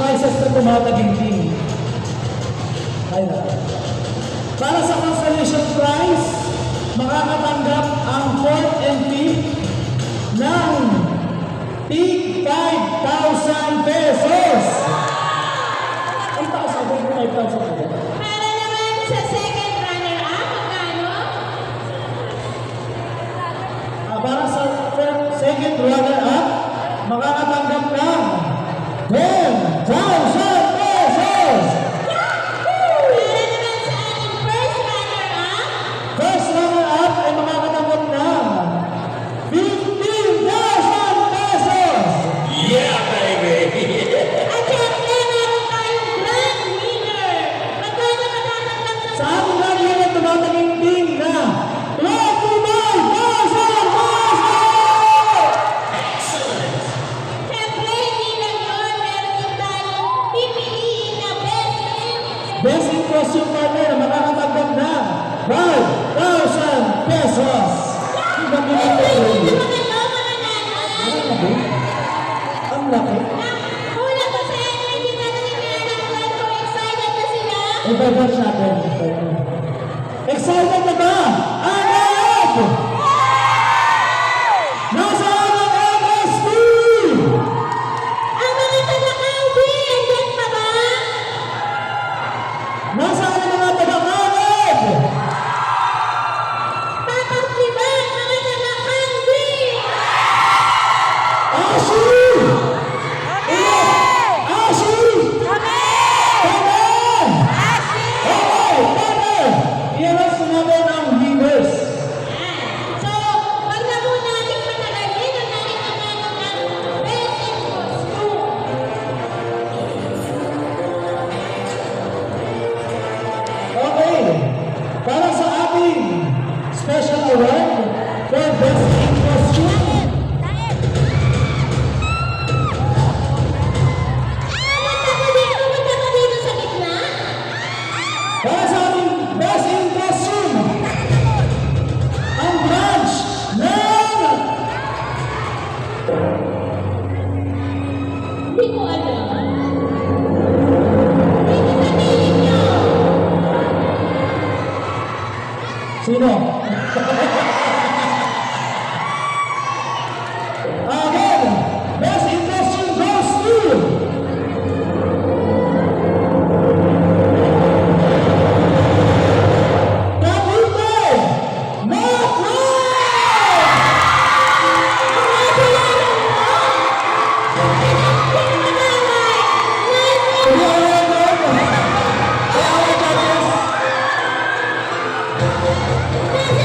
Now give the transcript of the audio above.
prizes na tumataginting. Ayun. Para sa consolation prize, makakatanggap ang 4th and 5th ng tig 5,000 pesos. Ang taas ako yung 5,000 pesos. Para naman sa second runner-up, magkano? Para sa second runner-up, makakatanggap ng 10,000 pesos! Para naman sa ating first runner-up, First runner-up ay makakatanggap ng 15,000 pesos! Yeah, baby! at syempre meron tayong grand winner. Magkano matatanggap na Sa ating lagi na tumataginting na 25,000 pesos! Syempre, hindi lang yun. Meron din tayong pipiliin na Best in costume partner na makakatanggap ng 5,000 pesos! Ibang binigay ko Hindi yun. naman ito, mga nanay. Ang laki. Una ko sa energy na nangyayari ng ko. Excited na sila? Iba-ibang natin. Excited na ba? Agad! Nasaan ang MSP? Ang mga taga-Calvi, andyan pa ba? Nasaan ang mga taga-Kagad? Papakliban, mga taga-Calvi! Ashi! Ashi! Kami! Okay, Kami! I-announce natin ang winners. So, wag na po natin patagalin. Ang natin nanalo ng Best in Costume. Okay. Para sa ating special award for Best in Costume, Pumunta ka dito sa gitna. para sa ating Best in Costume, ang branch ng Hindi ko alam. Dito sa piling nyo. sino? Again, Best in Costume goes to Cavite Macron! Nasa